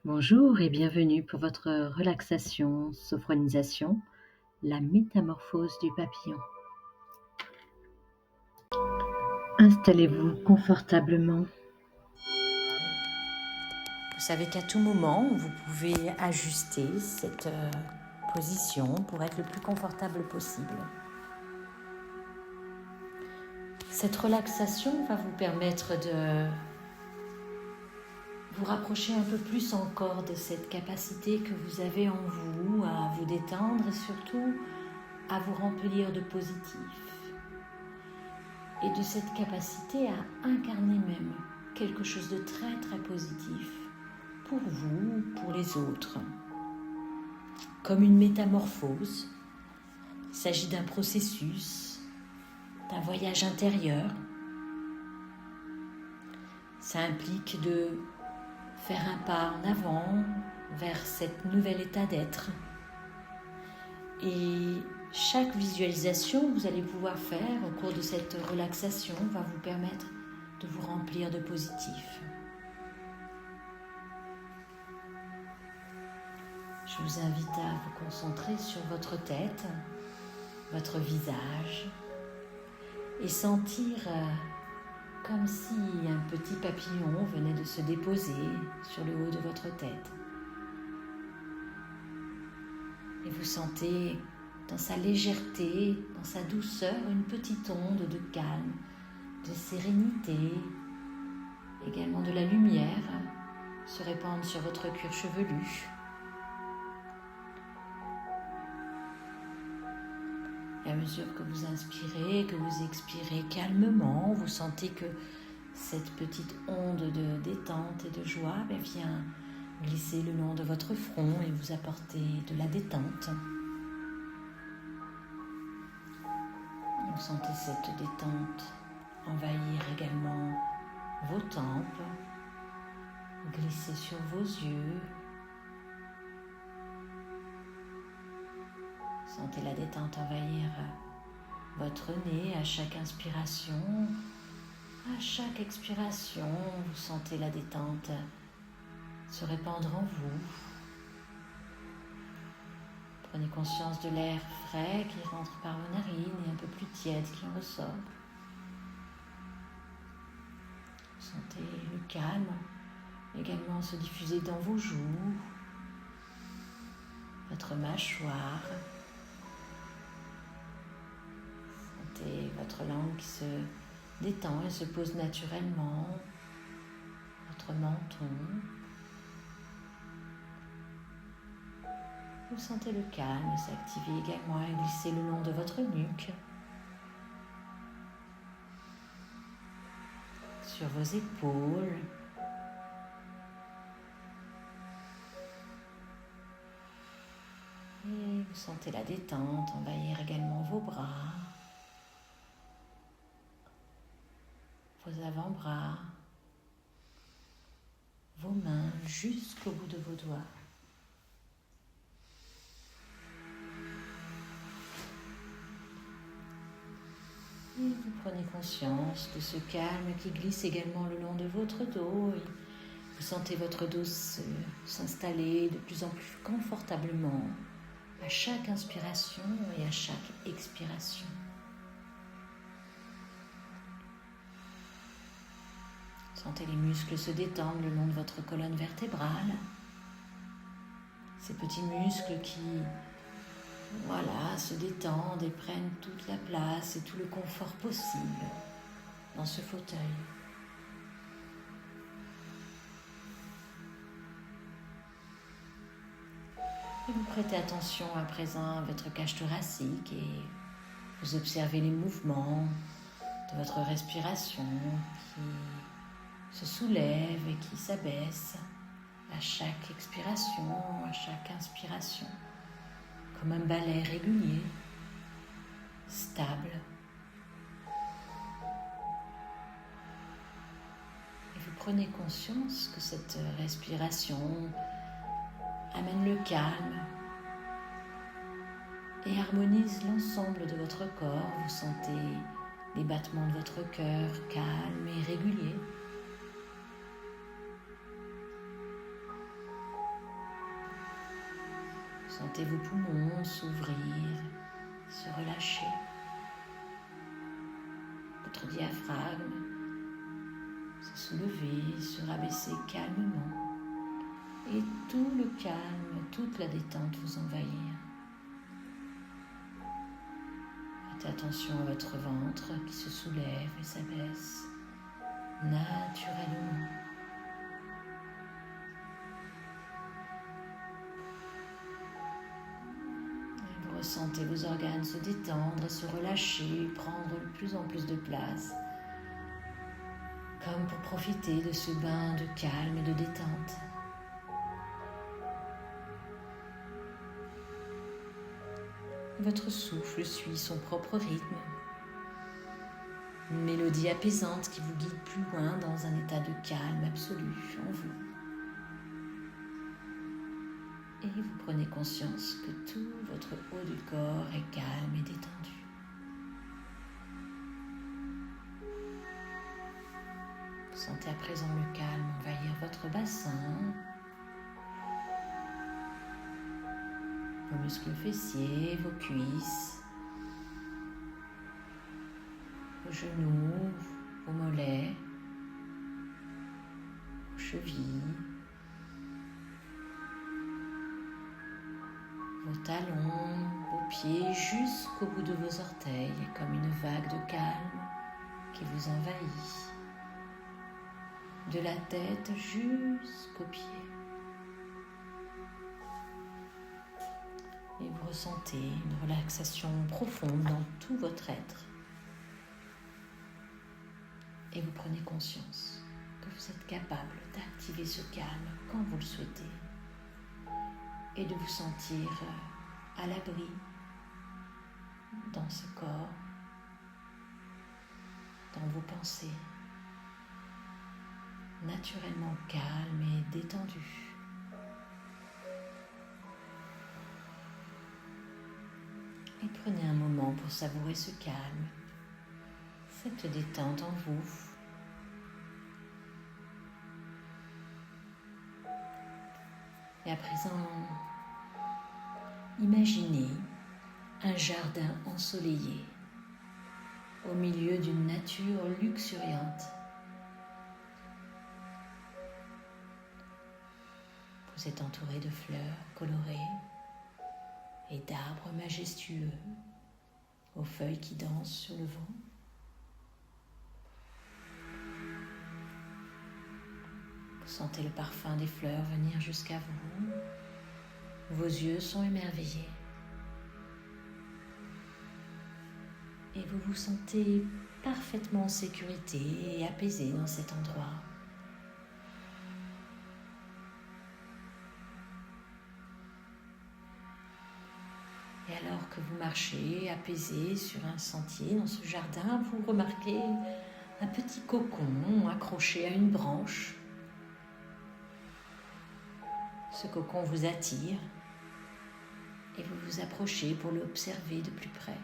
Bonjour et bienvenue pour votre relaxation, sophronisation, la métamorphose du papillon. Installez-vous confortablement. Vous savez qu'à tout moment, vous pouvez ajuster cette position pour être le plus confortable possible. Cette relaxation va vous permettre de vous rapprocher un peu plus encore de cette capacité que vous avez en vous à vous détendre et surtout à vous remplir de positif. Et de cette capacité à incarner même quelque chose de très très positif pour vous, pour les autres. Comme une métamorphose, il s'agit d'un processus, d'un voyage intérieur. Ça implique de faire un pas en avant vers cet nouvel état d'être. Et chaque visualisation que vous allez pouvoir faire au cours de cette relaxation va vous permettre de vous remplir de positif. Je vous invite à vous concentrer sur votre tête, votre visage et sentir comme si un petit papillon venait de se déposer sur le haut de votre tête. Et vous sentez dans sa légèreté, dans sa douceur, une petite onde de calme, de sérénité, également de la lumière se répandre sur votre cuir chevelu. Et à mesure que vous inspirez, que vous expirez calmement, vous sentez que cette petite onde de détente et de joie vient glisser le long de votre front et vous apporter de la détente. Vous sentez cette détente envahir également vos tempes, glisser sur vos yeux. Sentez la détente envahir votre nez à chaque inspiration. À chaque expiration, vous sentez la détente se répandre en vous. Prenez conscience de l'air frais qui rentre par vos narines et un peu plus tiède qui en ressort. Vous sentez le calme également se diffuser dans vos joues, votre mâchoire. Sentez votre langue qui se détend et se pose naturellement, votre menton. Vous sentez le calme s'activer également et glisser le long de votre nuque, sur vos épaules. Et vous sentez la détente envahir également vos bras, vos avant-bras, vos mains jusqu'au bout de vos doigts. Et vous prenez conscience de ce calme qui glisse également le long de votre dos. Et vous sentez votre dos s'installer de plus en plus confortablement à chaque inspiration et à chaque expiration. Sentez les muscles se détendre le long de votre colonne vertébrale. Ces petits muscles qui, se détendent et prennent toute la place et tout le confort possible dans ce fauteuil. Et vous prêtez attention à présent à votre cage thoracique et vous observez les mouvements de votre respiration qui se soulève et qui s'abaisse à chaque expiration, à chaque inspiration, comme un balai régulier, stable. Et vous prenez conscience que cette respiration amène le calme et harmonise l'ensemble de votre corps. Vous sentez les battements de votre cœur calmes et réguliers. Sentez vos poumons s'ouvrir, se relâcher. Votre diaphragme se soulever, se rabaisser calmement. Et tout le calme, toute la détente vous envahir. Faites attention à votre ventre qui se soulève et s'abaisse naturellement. Et vous ressentez vos organes se détendre et se relâcher, prendre de plus en plus de place, comme pour profiter de ce bain de calme et de détente. Votre souffle suit son propre rythme. Une mélodie apaisante qui vous guide plus loin dans un état de calme absolu en vous. Et vous prenez conscience que tout votre haut du corps est calme et détendu. Vous sentez à présent le calme envahir votre bassin, vos muscles fessiers, vos cuisses, vos genoux, vos mollets, vos chevilles, vos talons, vos pieds jusqu'au bout de vos orteils, comme une vague de calme qui vous envahit, de la tête jusqu'aux pieds. Et vous ressentez une relaxation profonde dans tout votre être. Et vous prenez conscience que vous êtes capable d'activer ce calme quand vous le souhaitez et de vous sentir à l'abri dans ce corps, dans vos pensées, naturellement calme et détendu. Et prenez un moment pour savourer ce calme, cette détente en vous. Et à présent, imaginez un jardin ensoleillé au milieu d'une nature luxuriante. Vous êtes entouré de fleurs colorées et d'arbres majestueux aux feuilles qui dansent sur le vent. Vous sentez le parfum des fleurs venir jusqu'à vous. Vos yeux sont émerveillés. Et vous vous sentez parfaitement en sécurité et apaisé dans cet endroit. Et alors que vous marchez apaisé sur un sentier dans ce jardin, vous remarquez un petit cocon accroché à une branche. Ce cocon vous attire et vous vous approchez pour l'observer de plus près.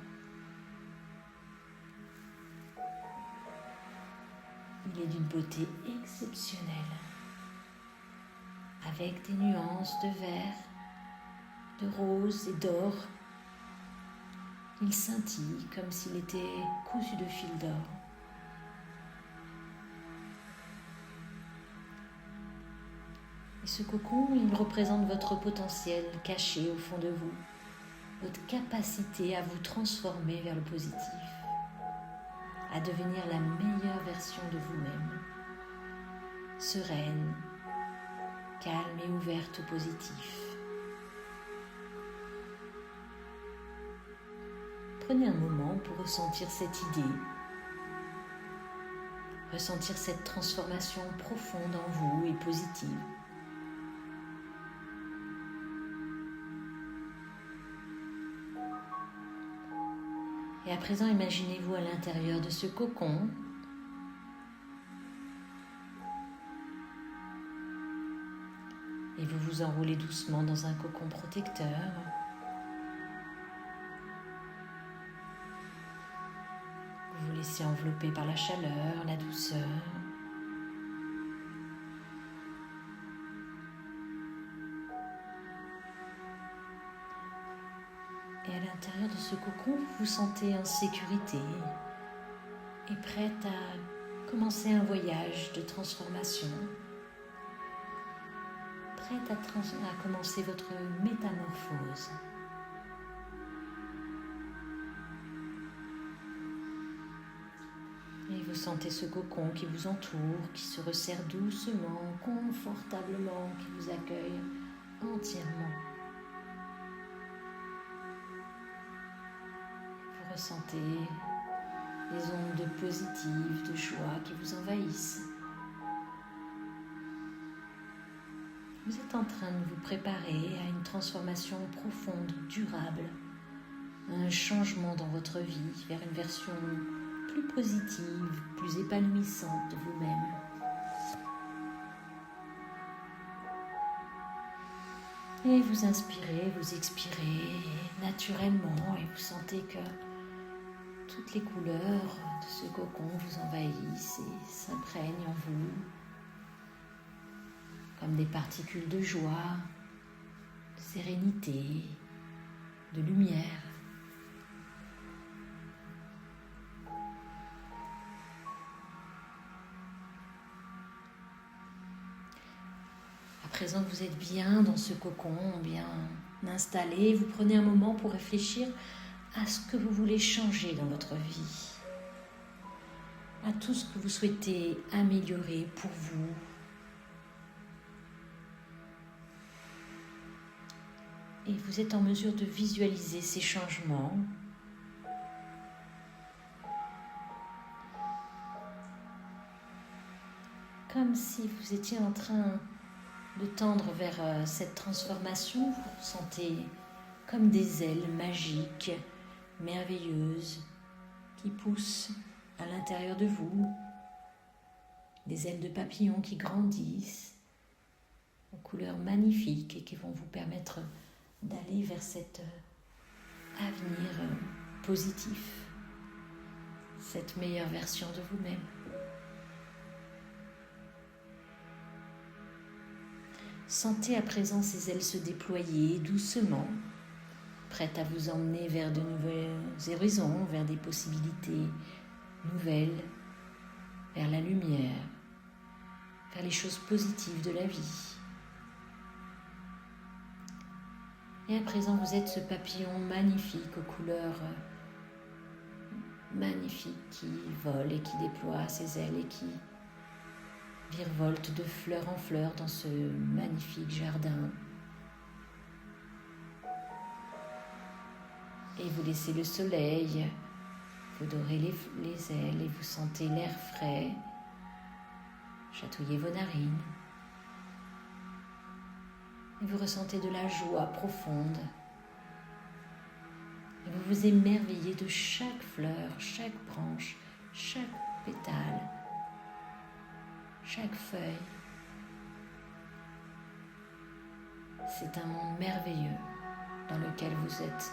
Il est d'une beauté exceptionnelle, avec des nuances de vert, de rose et d'or. Il scintille comme s'il était cousu de fil d'or. Et ce cocon, il représente votre potentiel caché au fond de vous, votre capacité à vous transformer vers le positif, à devenir la meilleure version de vous-même, sereine, calme et ouverte au positif. Prenez un moment pour ressentir cette idée, ressentir cette transformation profonde en vous et positive. Et à présent, imaginez-vous à l'intérieur de ce cocon. Et vous vous enroulez doucement dans un cocon protecteur. Vous vous laissez envelopper par la chaleur, la douceur. à l'intérieur de ce cocon, vous vous sentez en sécurité et prête à commencer un voyage de transformation, prête à commencer votre métamorphose. Et vous sentez ce cocon qui vous entoure, qui se resserre doucement, confortablement, qui vous accueille entièrement. Vous ressentez les ondes positives de joie qui vous envahissent. Vous êtes en train de vous préparer à une transformation profonde, durable, un changement dans votre vie vers une version plus positive, plus épanouissante de vous-même. Et vous inspirez, vous expirez naturellement et vous sentez que toutes les couleurs de ce cocon vous envahissent et s'imprègnent en vous comme des particules de joie, de sérénité, de lumière. À présent que vous êtes bien dans ce cocon, bien installé, vous prenez un moment pour réfléchir à ce que vous voulez changer dans votre vie, à tout ce que vous souhaitez améliorer pour vous. Et vous êtes en mesure de visualiser ces changements. Comme si vous étiez en train de tendre vers cette transformation, vous ressentez comme des ailes magiques, merveilleuses, qui poussent à l'intérieur de vous, des ailes de papillon qui grandissent, aux couleurs magnifiques et qui vont vous permettre d'aller vers cet avenir positif, cette meilleure version de vous-même. Sentez à présent ces ailes se déployer doucement, prêtes à vous emmener vers de nouveaux horizons, vers des possibilités nouvelles, vers la lumière, vers les choses positives de la vie. Et à présent, vous êtes ce papillon magnifique aux couleurs magnifiques qui vole et qui déploie ses ailes et qui virevolte de fleur en fleur dans ce magnifique jardin. Et vous laissez le soleil vous dorer les ailes et vous sentez l'air frais chatouiller vos narines. Et vous ressentez de la joie profonde. Et vous vous émerveillez de chaque fleur, chaque branche, chaque pétale, chaque feuille. C'est un monde merveilleux dans lequel vous êtes.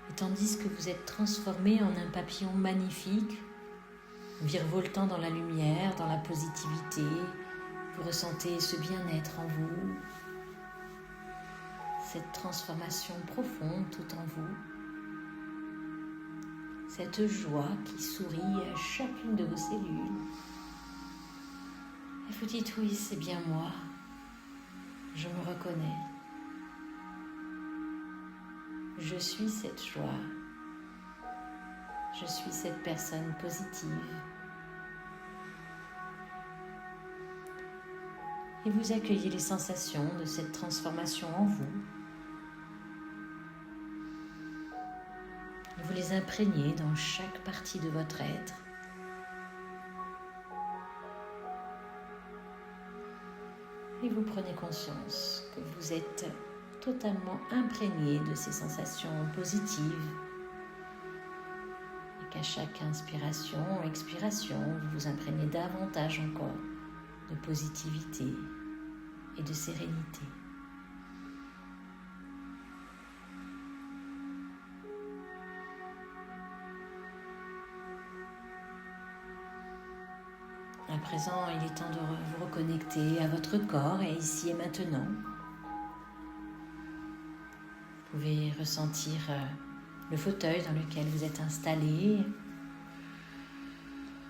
Et tandis que vous êtes transformé en un papillon magnifique, virevoltant dans la lumière, dans la positivité, vous ressentez ce bien-être en vous, cette transformation profonde tout en vous, cette joie qui sourit à chacune de vos cellules. Et vous dites oui, c'est bien moi, je me reconnais. Je suis cette joie, je suis cette personne positive. Et vous accueillez les sensations de cette transformation en vous. Et vous les imprégnez dans chaque partie de votre être. Et vous prenez conscience que vous êtes totalement imprégné de ces sensations positives et qu'à chaque inspiration ou expiration, vous vous imprégnez davantage encore de positivité et de sérénité. À présent, il est temps de vous reconnecter à votre corps et ici et maintenant. Vous pouvez ressentir le fauteuil dans lequel vous êtes installé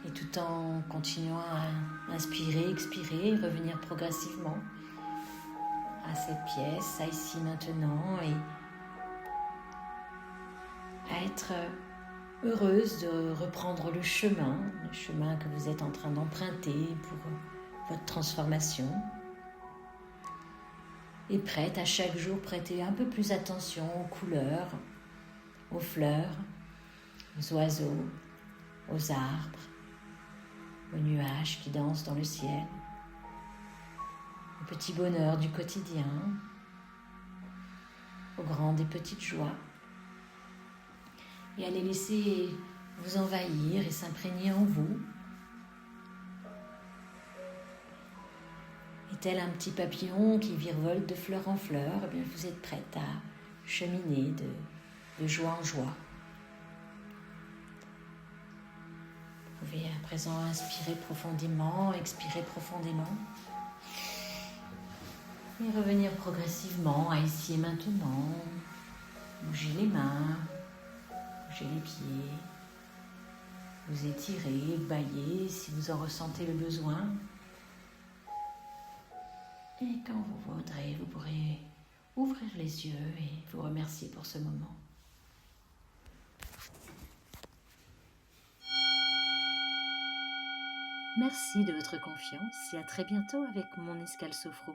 et tout en continuant à inspirer, expirer, revenir progressivement à cette pièce, à ici maintenant et à être heureuse de reprendre le chemin que vous êtes en train d'emprunter pour votre transformation et prête à chaque jour prêter un peu plus attention aux couleurs, aux fleurs, aux oiseaux, aux arbres, aux nuages qui dansent dans le ciel, aux petits bonheurs du quotidien, aux grandes et petites joies, et à les laisser vous envahir et s'imprégner en vous. Et tel un petit papillon qui virevolte de fleur en fleur, eh bien vous êtes prête à cheminer de joie en joie. Vous pouvez à présent inspirer profondément, expirer profondément et revenir progressivement à ici et maintenant. Bougez les mains, bougez les pieds, vous étirez, baillez si vous en ressentez le besoin. Et quand vous voudrez, vous pourrez ouvrir les yeux et vous remercier pour ce moment. Merci de votre confiance et à très bientôt avec mon escale sophro.